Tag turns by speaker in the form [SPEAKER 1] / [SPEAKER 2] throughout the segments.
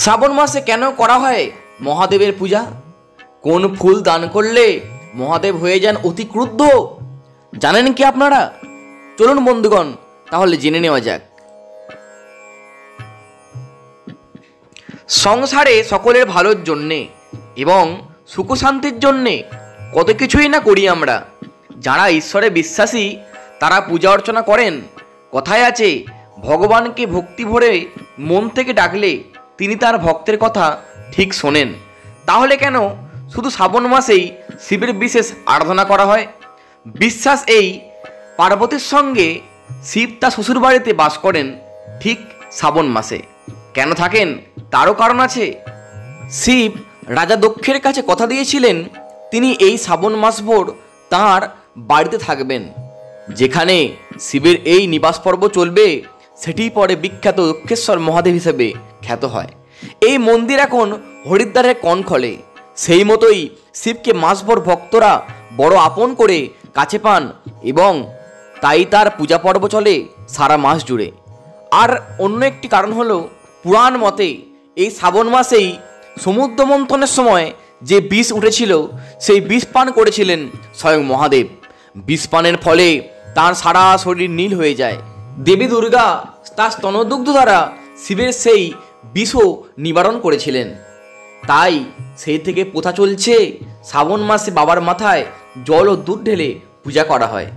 [SPEAKER 1] শ্রাবণ মাসে কেন করা হয় মহাদেবের পূজা? কোন ফুল দান করলে মহাদেব হয়ে যান অতি ক্রুদ্ধ? জানেন কি আপনারা? চলুন বন্ধুগণ, তাহলে জেনে নেওয়া যাক। সংসারে সকলের ভালোর জন্যে এবং সুখ শান্তির জন্যে কত কিছুই না করি আমরা। যারা ঈশ্বরে বিশ্বাসী তারা পূজা অর্চনা করেন। কথায় আছে, ভগবানকে ভক্তি ভরে মন থেকে ডাকলে তিনি তার ভক্তের কথা ঠিক শোনেন। তাহলে কেন শুধু শ্রাবণ মাসেই শিবের বিশেষ আরাধনা করা হয়? বিশ্বাস এই, পার্বতীর সঙ্গে শিব তার শ্বশুরবাড়িতে বাস করেন ঠিক শ্রাবণ মাসে। কেন থাকেন তারও কারণ আছে। শিব রাজা দক্ষের কাছে কথা দিয়েছিলেন তিনি এই শ্রাবণ মাসভর তাঁর বাড়িতে থাকবেন। যেখানে শিবের এই নিবাস পর্ব চলবে সেটিই পরে বিখ্যাত দক্ষেশ্বর মহাদেব হিসেবে খ্যাত হয়। এই মন্দির এখন হরিদ্বারের কনখলে। সেই মতোই শিবকে মাসভর ভক্তরা বড় আপন করে কাছে পান এবং তাই তার পূজা পর্ব চলে সারা মাস জুড়ে। আর অন্য একটি কারণ হলো, পুরাণ মতে এই শ্রাবণ মাসেই সমুদ্র মন্থনের সময় যে বিষ উঠেছিল সেই বিষ পান করেছিলেন স্বয়ং মহাদেব। বিষ পানের ফলে তার সারা শরীর নীল হয়ে যায়। দেবী দুর্গা তার স্তনদুগ্ধ দ্বারা শিবের সেই বিষও নিবারণ করেছিলেন। তাই সেই থেকে প্রথা চলছে শ্রাবণ মাসে বাবার মাথায় জল ও দুধ ঢেলে পূজা করা হয়।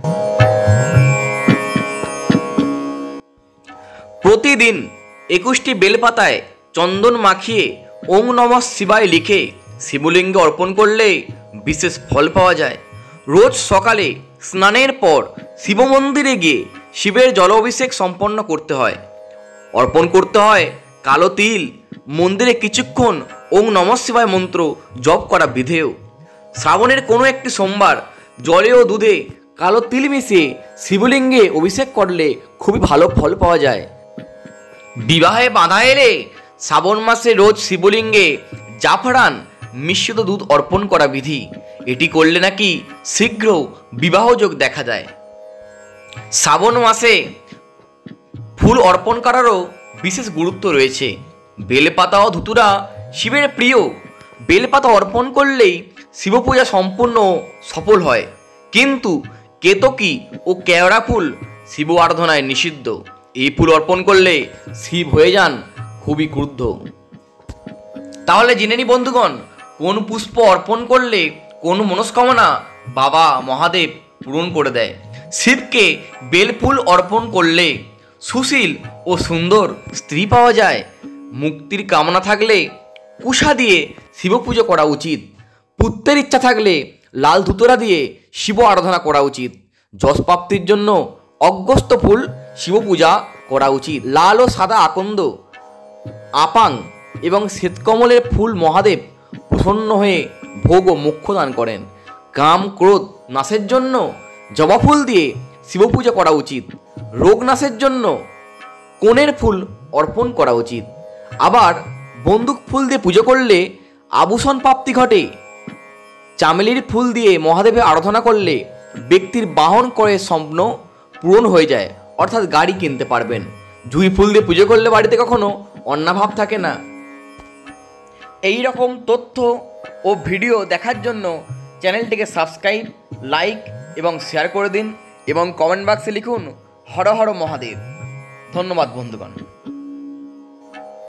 [SPEAKER 1] প্রতিদিন 21টি বেলপাতায় চন্দন মাখিয়ে ওম নমঃ শিবায় লিখে শিবলিঙ্গে অর্পণ করলে বিশেষ ফল পাওয়া যায়। রোজ সকালে স্নানের পর শিব মন্দিরে গিয়ে শিবের জল অভিষেক সম্পন্ন করতে হয়। অর্পণ করতে হয় কালো তিল। মন্দিরে কিছুক্ষণ ওম নমঃ শিবায় মন্ত্র জপ করা বিধেয়। শ্রাবণের কোনো একটি সোমবার জলে ও দুধে কালো তিল মিশিয়ে শিবলিঙ্গে অভিষেক করলে খুবই ভালো ফল পাওয়া যায়। বিবাহে বাধা এলে শ্রাবণ মাসে রোজ শিবলিঙ্গে জাফরান মিশ্রিত দুধ অর্পণ করা বিধি। এটি করলে নাকি শীঘ্র বিবাহযোগ দেখা যায়। শ্রাবণ মাসে ফুল অর্পণ করারও বিশেষ গুরুত্ব রয়েছে। বেলপাতা ও ধুতুরা শিবের প্রিয়। বেলপাতা অর্পণ করলেই শিব পূজা সম্পূর্ণ সফল হয়, কিন্তু কেতকী ও কেওড়া ফুল শিব আরাধনায় নিষিদ্ধ। এই ফুল অর্পণ করলে শিব হয়ে যান খুবই ক্রুদ্ধ। তাহলে জেনে নি বন্ধুগণ, কোন পুষ্প অর্পণ করলে কোন মনস্কামনা বাবা মহাদেব পূরণ করে দেয়। শিবকে বেলফুল অর্পণ করলে সুশীল ও সুন্দর স্ত্রী পাওয়া যায়। মুক্তির কামনা থাকলে কুশা দিয়ে শিব পুজো করা উচিত। পুত্রের ইচ্ছা থাকলে লাল ধুতরা দিয়ে শিব আরাধনা করা উচিত। যশ প্রাপ্তির জন্য অগস্ত্য ফুল শিব পূজা করা উচিত। লাল ও সাদা আকন্দ, আপাং এবং শ্বেতকমলের ফুল মহাদেব প্রসন্ন হয়ে ভোগ ও মোক্ষ দান করেন। কাম ক্রোধ নাশের জন্য জবা ফুল দিয়ে শিব পূজা করা উচিত। রোগ নাশের জন্য কোণের ফুল অর্পণ করা উচিত। আবার বন্দুক ফুল দিয়ে পুজো করলে আভূষণ প্রাপ্তি ঘটে। চামেলির ফুল দিয়ে মহাদেবের আরাধনা করলে ব্যক্তির বাহন করে স্বপ্ন পূরণ হয়ে যায়, অর্থাৎ গাড়ি কিনতে পারবেন। জুঁই ফুল দিয়ে পুজো করলে বাড়িতে কখনো অন্নাভাব থাকে না। এই রকম তথ্য ও ভিডিও দেখার জন্য চ্যানেলটিকে সাবস্ক্রাইব, লাইক এবং শেয়ার করে দিন এবং কমেন্ট বক্সে লিখুন হর হর মহাদেব। ধন্যবাদ বন্ধুগণ।